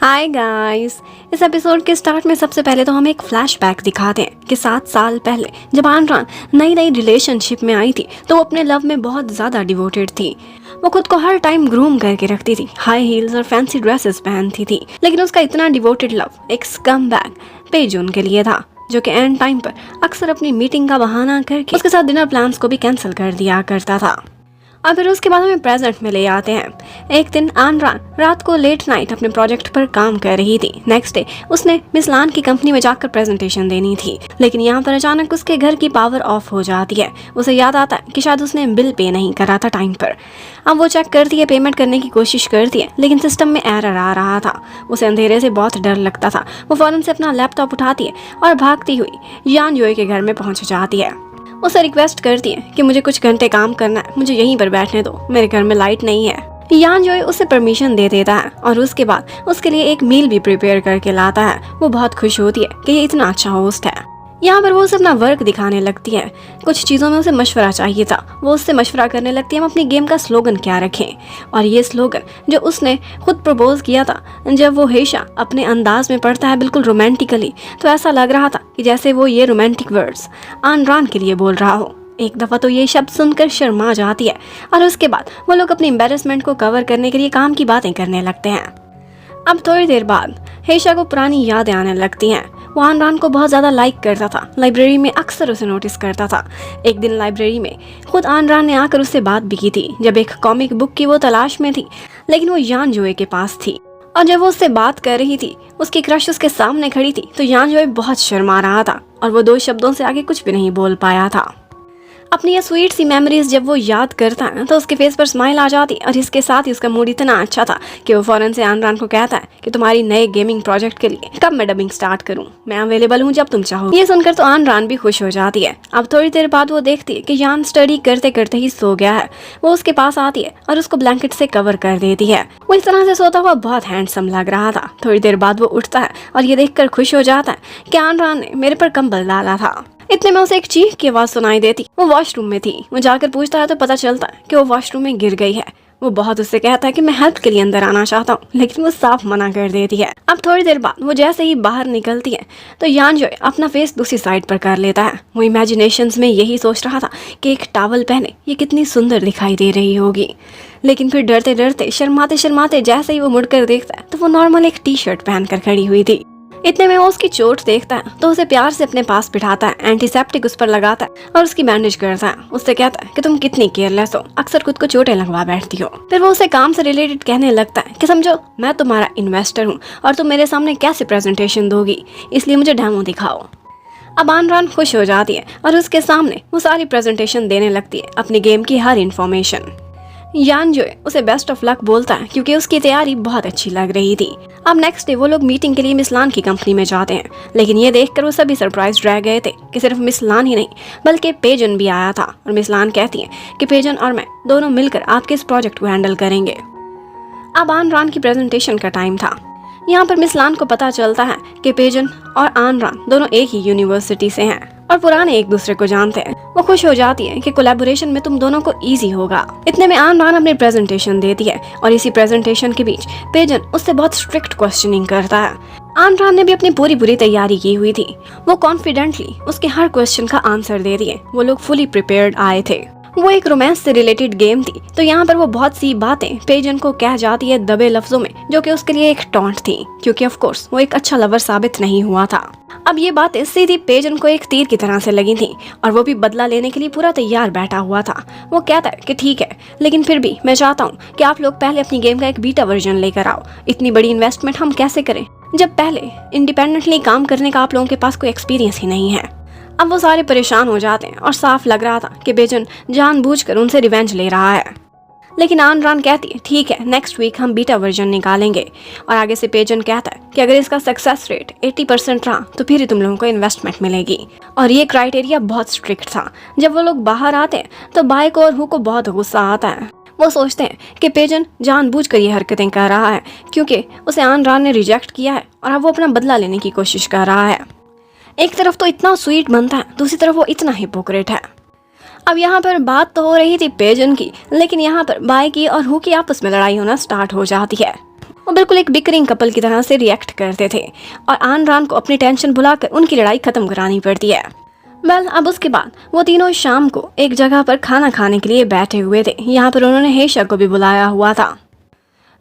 Hi guys. इस episode के start में सबसे पहले तो हमें एक फ्लैशबैक दिखाते हैं कि 7 साल पहले जब आनरान नई नई रिलेशनशिप में आई थी तो वो अपने लव में बहुत ज़्यादा डिवोटेड थी। वो खुद को हर टाइम ग्रूम करके रखती थी, हाई हील्स और फैंसी ड्रेसेस पहनती थी, लेकिन उसका इतना डिवोटेड लव एक स्कमबैग पेजून के लिए था, जो कि एंड टाइम पर अक्सर अपनी मीटिंग का बहाना करके उसके साथ डिनर प्लान्स को भी कैंसिल कर दिया करता था। और फिर उसके बाद हमें प्रेजेंट में ले आते हैं। एक दिन आनरान रात को लेट नाइट अपने प्रोजेक्ट पर काम कर रही थी। नेक्स्ट डे उसने मिस लान की कंपनी में जाकर प्रेजेंटेशन देनी थी, लेकिन यहाँ पर अचानक उसके घर की पावर ऑफ हो जाती है। उसे याद आता है कि शायद उसने बिल पे नहीं करा था टाइम पर। अब वो चेक करती है, पेमेंट करने की कोशिश करती है, लेकिन सिस्टम में एरर आ रहा था। उसे अंधेरे से बहुत डर लगता था। वो फौरन से अपना लैपटॉप उठाती है और भागती हुई यान जोई के घर में पहुंच जाती है। उसे रिक्वेस्ट करती है कि मुझे कुछ घंटे काम करना है, मुझे यहीं पर बैठने दो, मेरे घर में लाइट नहीं है। यान जोई उसे परमिशन दे देता है और उसके बाद उसके लिए एक मील भी प्रिपेयर करके लाता है। वो बहुत खुश होती है कि ये इतना अच्छा होस्ट है। यहाँ पर वो उसे अपना वर्क दिखाने लगती है। कुछ चीज़ों में उसे मशवरा चाहिए था। वो उससे मशवरा करने लगती है हम अपनी गेम का स्लोगन क्या रखें। और ये स्लोगन जो उसने खुद प्रपोज किया था, जब वो हेशा अपने अंदाज में पढ़ता है बिल्कुल रोमांटिकली, तो ऐसा लग रहा था कि जैसे वो ये रोमांटिक वर्ड्स आनरान के लिए बोल रहा हो। एक दफ़ा तो ये शब्द सुनकर शर्मा जाती है और उसके बाद वो लोग अपनी एम्बेरसमेंट को कवर करने के लिए काम की बातें करने लगते हैं। अब थोड़ी देर बाद हेशा को पुरानी यादें आने लगती हैं। वो आनरान को बहुत ज़्यादा लाइक करता था, लाइब्रेरी में अक्सर उसे नोटिस करता था। एक दिन लाइब्रेरी में खुद आनरान ने आकर उससे बात भी की थी, जब एक कॉमिक बुक की वो तलाश में थी, लेकिन वो यान जोई के पास थी। और जब वो उससे बात कर रही थी, उसकी क्रश उसके सामने खड़ी थी, तो यान जोई बहुत शर्मा रहा था और वो 2 शब्दों से आगे कुछ भी नहीं बोल पाया था। अपनी ये स्वीट सी मेमोरीज जब वो याद करता है तो उसके फेस पर स्माइल आ जाती और इसके साथ ही उसका मूड इतना अच्छा था कि वो फौरन से आनरान को कहता है कि तुम्हारी नए गेमिंग प्रोजेक्ट के लिए कब मैं डबिंग स्टार्ट करूं, मैं अवेलेबल हूं जब तुम चाहो। ये सुनकर तो आनरान भी खुश हो जाती है। अब थोड़ी देर बाद वो देखती है कि यान स्टडी करते करते ही सो गया है। वो उसके पास आती है और उसको ब्लैंकेट से कवर कर देती है। वो इस तरह से सोता हुआ बहुत हैंडसम लग रहा था। थोड़ी देर बाद वो उठता है और ये देखकर खुश हो जाता है कि आनरान ने मेरे पर कंबल डाला था। इतने में उसे एक चीख की आवाज सुनाई देती। वो वॉशरूम में थी। वो जाकर पूछता है तो पता चलता है कि वो वॉशरूम में गिर गई है। वो बहुत उससे कहता है कि मैं हेल्प के लिए अंदर आना चाहता हूँ, लेकिन वो साफ मना कर देती है। अब थोड़ी देर बाद वो जैसे ही बाहर निकलती है तो यान जोई अपना फेस दूसरी साइड पर कर लेता है। वो इमेजिनेशंस में यही सोच रहा था कि एक टॉवल पहने ये कितनी सुंदर दिखाई दे रही होगी, लेकिन फिर डरते डरते शर्माते शर्माते जैसे ही वो मुड़कर देखता है तो वो नॉर्मल एक टी शर्ट पहनकर खड़ी हुई थी। इतने में वो उसकी चोट देखता है तो उसे प्यार से अपने पास बिठाता है, एंटीसेप्टिक उस पर लगाता है और उसकी बैंडेज करता है। उससे कहता है कि तुम कितनी केयरलेस हो, अक्सर खुद को चोटें लगवा बैठती हो। फिर वो उसे काम से रिलेटेड कहने लगता है कि समझो मैं तुम्हारा इन्वेस्टर हूँ और तुम मेरे सामने कैसे प्रेजेंटेशन दोगी, इसलिए मुझे डेमो दिखाओ। अब आनरान खुश हो जाती है और उसके सामने वो सारी प्रेजेंटेशन देने लगती है, अपनी गेम की हर इन्फॉर्मेशन। यान जोई उसे बेस्ट ऑफ लक बोलता है क्योंकि उसकी तैयारी बहुत अच्छी लग रही थी। अब नेक्स्ट डे वो लोग मीटिंग के लिए मिस लान की कंपनी में जाते हैं, लेकिन ये देखकर वो सभी सरप्राइज रह गए थे कि सिर्फ मिस लान ही नहीं बल्कि पेजन भी आया था। और मिस लान कहती है कि पेजन और मैं दोनों मिलकर आपके इस प्रोजेक्ट को हैंडल करेंगे। अब आनरान की प्रेजेंटेशन का टाइम था। यहाँ पर मिस लान को पता चलता है कि पेजन और आनरान दोनों एक ही यूनिवर्सिटी से हैं और पुराने एक दूसरे को जानते हैं। वो खुश हो जाती है कि कोलैबोरेशन में तुम दोनों को इजी होगा। इतने में आनरान अपनी प्रेजेंटेशन देती है और इसी प्रेजेंटेशन के बीच पेजन उससे बहुत स्ट्रिक्ट क्वेश्चनिंग करता है। आनरान ने भी अपनी पूरी तैयारी की हुई थी। वो कॉन्फिडेंटली उसके हर क्वेश्चन का आंसर दे रही है। वो लोग फुली प्रिपेयर्ड आए थे। वो एक रोमांस से रिलेटेड गेम थी, तो यहाँ पर वो बहुत सी बातें पेजन को कह जाती है दबे लफ्जों में, जो कि उसके लिए एक टॉन्ट थी, क्योंकि ऑफ कोर्स वो एक अच्छा लवर साबित नहीं हुआ था। अब ये बातें सीधी पेजन को एक तीर की तरह से लगी थी और वो भी बदला लेने के लिए पूरा तैयार बैठा हुआ था। वो कहता है कि ठीक है, लेकिन फिर भी मैं चाहता हूँ कि आप लोग पहले अपनी गेम का एक बीटा वर्जन लेकर आओ। इतनी बड़ी इन्वेस्टमेंट हम कैसे करें जब पहले इंडिपेंडेंटली काम करने का आप लोगों के पास कोई एक्सपीरियंस ही नहीं है। अब वो सारे परेशान हो जाते हैं और साफ लग रहा था कि पेजन जानबूझकर उनसे रिवेंज ले रहा है, लेकिन आनरान कहती है ठीक है, नेक्स्ट वीक हम बीटा वर्जन निकालेंगे। और आगे से पेजन कहता है कि अगर इसका सक्सेस रेट 80% रहा तो फिर ही तुम लोगों को इन्वेस्टमेंट मिलेगी। और ये क्राइटेरिया बहुत स्ट्रिक्ट था। जब वो लोग बाहर आते हैं तो बाय को और हु को बहुत गुस्सा आता है। वो सोचते हैं कि पेजन जानबूझकर ये हरकतें कर रहा है क्योंकि उसे आनरान ने रिजेक्ट किया है और अब वो अपना बदला लेने की कोशिश कर रहा है। एक तरफ तो इतना स्वीट बनता है, दूसरी तरफ वो इतना हिपोक्रेट है। अब यहाँ पर बात तो हो रही थी पेजन की, लेकिन यहाँ पर बाय की और हु की आपस में लड़ाई होना स्टार्ट हो जाती है। वो बिल्कुल एक बिकरिंग कपल की तरह से रिएक्ट करते थे और आन रान को अपनी टेंशन भुलाकर उनकी लड़ाई खत्म करानी पड़ती है। अब उसके बाद वो तीनों शाम को एक जगह पर खाना खाने के लिए बैठे हुए थे। यहाँ पर उन्होंने हेशा को भी बुलाया हुआ था।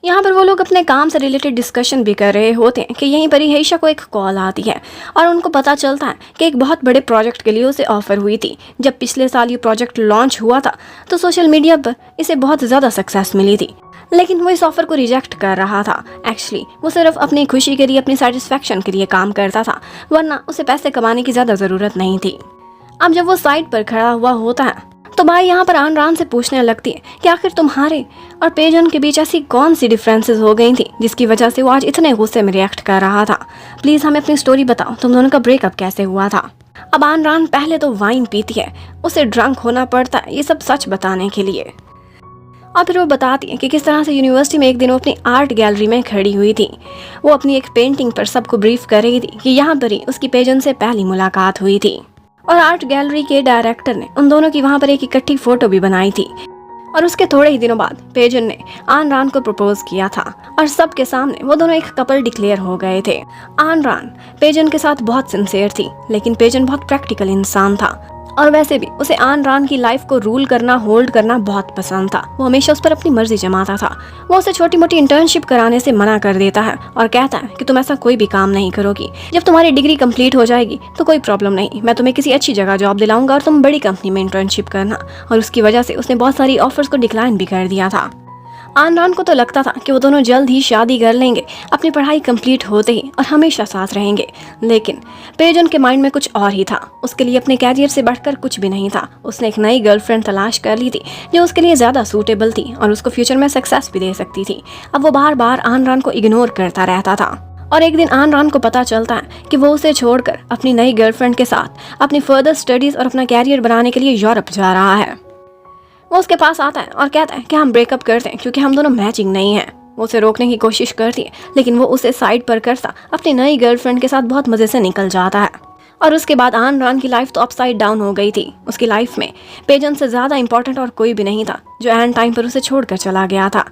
यहाँ पर वो लोग अपने काम से रिलेटेड डिस्कशन भी कर रहे होते हैं कि यहीं पर ही हेशा को एक कॉल आती है और उनको पता चलता है कि एक बहुत बड़े प्रोजेक्ट के लिए उसे ऑफर हुई थी। जब पिछले साल ये प्रोजेक्ट लॉन्च हुआ था तो सोशल मीडिया पर इसे बहुत ज़्यादा सक्सेस मिली थी, लेकिन वो इस ऑफर को रिजेक्ट कर रहा था। एक्चुअली वो सिर्फ अपनी खुशी के लिए, अपनी सेटिस्फेक्शन के लिए काम करता था, वरना उसे पैसे कमाने की ज़्यादा ज़रूरत नहीं थी। अब जब वो साइड पर खड़ा हुआ होता है तो भाई यहाँ पर आन रान से पूछने लगती है कि आखिर तुम्हारे और पेजन के बीच ऐसी कौन सी डिफरेंसेस हो गई थी जिसकी वजह से वो आज इतने गुस्से में रिएक्ट कर रहा था। प्लीज़ हमें अपनी स्टोरी बताओ, तुम दोनों का ब्रेकअप कैसे हुआ था। अब आन रान पहले तो वाइन पीती है, उसे ड्रंक होना पड़ता है ये सब सच बताने के लिए, और फिर वो बताती है कि किस तरह से यूनिवर्सिटी में एक दिन वो अपनी आर्ट गैलरी में खड़ी हुई थी। वो अपनी एक पेंटिंग पर सबको ब्रीफ कर रही थी कि यहाँ पर ही उसकी पेजन से पहली मुलाकात हुई थी और आर्ट गैलरी के डायरेक्टर ने उन दोनों की वहाँ पर एक इकट्ठी फोटो भी बनाई थी। और उसके थोड़े ही दिनों बाद पेजन ने आन रान को प्रपोज किया था और सबके सामने वो दोनों एक कपल डिक्लेयर हो गए थे। आन रान पेजन के साथ बहुत सिंसियर थी, लेकिन पेजन बहुत प्रैक्टिकल इंसान था और वैसे भी उसे आन रान की लाइफ को रूल करना, होल्ड करना बहुत पसंद था। वो हमेशा उस पर अपनी मर्जी जमाता था। वो उसे छोटी मोटी इंटर्नशिप कराने से मना कर देता है और कहता है कि तुम ऐसा कोई भी काम नहीं करोगी, जब तुम्हारी डिग्री कंप्लीट हो जाएगी तो कोई प्रॉब्लम नहीं, मैं तुम्हें किसी अच्छी जगह जॉब दिलाऊंगा और तुम बड़ी कंपनी में इंटर्नशिप करना। और उसकी वजह से उसने बहुत सारी ऑफर्स को डिक्लाइन भी कर दिया था। आन रान को तो लगता था कि वो दोनों जल्द ही शादी कर लेंगे, अपनी पढ़ाई कंप्लीट होते ही, और हमेशा साथ रहेंगे। लेकिन पेजन के माइंड में कुछ और ही था। उसके लिए अपने कैरियर से बढ़कर कुछ भी नहीं था। उसने एक नई गर्लफ्रेंड तलाश कर ली थी जो उसके लिए ज़्यादा सूटेबल थी और उसको फ्यूचर में सक्सेस भी दे सकती थी। अब वो बार बार आन रान को इग्नोर करता रहता था और एक दिन आन रान को पता चलता है कि वो उसे छोड़कर अपनी नई गर्लफ्रेंड के साथ अपनी फर्दर स्टडीज़ और अपना कैरियर बनाने के लिए यूरोप जा रहा है। वो उसके पास आता है और कहता है कि हम ब्रेकअप करते हैं क्योंकि हम दोनों मैचिंग नहीं हैं। वो उसे रोकने की कोशिश करती है, लेकिन वो उसे साइड पर करता अपनी नई गर्लफ्रेंड के साथ बहुत मज़े से निकल जाता है। और उसके बाद आन रान की लाइफ तो अपसाइड डाउन हो गई थी। उसकी लाइफ में पेजन से ज़्यादा इंपॉर्टेंट और कोई भी नहीं था, जो एंड टाइम पर उसे छोड़कर चला गया था।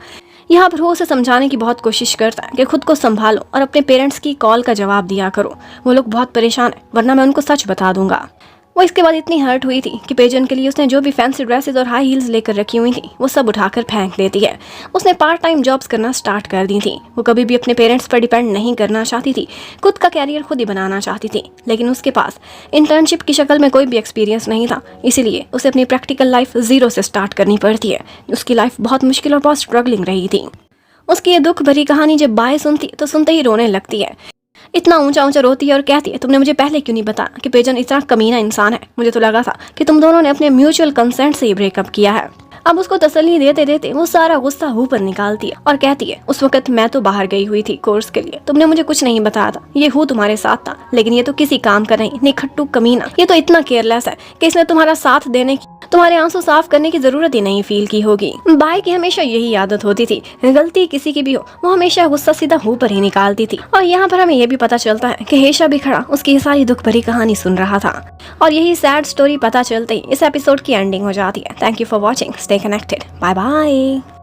यहाँ पर वो उसे समझाने की बहुत कोशिश करता है कि खुद को संभालो और अपने पेरेंट्स की कॉल का जवाब दिया करो, वो लोग बहुत परेशान हैं, वरना मैं उनको सच बता दूंगा। वो इसके बाद इतनी हर्ट हुई थी कि पेजन के लिए उसने जो भी फैंसी ड्रेसेस और हाई हील्स लेकर रखी हुई थी वो सब उठाकर फेंक देती है। उसने पार्ट टाइम जॉब्स करना स्टार्ट कर दी थी। वो कभी भी अपने पेरेंट्स पर डिपेंड नहीं करना चाहती थी, खुद का कैरियर खुद ही बनाना चाहती थी, लेकिन उसके पास इंटर्नशिप की शक्ल में कोई भी एक्सपीरियंस नहीं था, इसीलिए उसे अपनी प्रैक्टिकल लाइफ ज़ीरो से स्टार्ट करनी पड़ती है। उसकी लाइफ बहुत मुश्किल और बहुत स्ट्रगलिंग रही थी। उसकी ये दुख भरी कहानी जब बाय सुनती तो सुनते ही रोने लगती है। इतना ऊंचा ऊंचा रोती है और कहती है, तुमने मुझे पहले क्यों नहीं बताया कि पेजन इतना कमीना इंसान है। मुझे तो लगा था कि तुम दोनों ने अपने म्यूचुअल कंसेंट से ही ब्रेकअप किया है। अब उसको तसल्ली देते देते वो सारा गुस्सा ऊपर निकालती है और कहती है, उस वक्त मैं तो बाहर गई हुई थी कोर्स के लिए, तुमने मुझे कुछ नहीं बताया था, ये हूँ तुम्हारे साथ था, लेकिन ये तो किसी काम का नहीं, निखट्टू कमीना, ये तो इतना केयरलेस है कि इसने तुम्हारा साथ देने की, तुम्हारे आंसू साफ करने की जरूरत ही नहीं फील की होगी। बाय की हमेशा यही आदत होती थी, गलती किसी की भी हो वो हमेशा गुस्सा सीधा ऊपर ही निकालती थी। और यहाँ पर हमें यह भी पता चलता है कि हेशा भी खड़ा उसकी सारी दुख भरी कहानी सुन रहा था और यही सैड स्टोरी पता चलते ही इस एपिसोड की एंडिंग हो जाती है। Thank you for watching, stay connected, bye bye.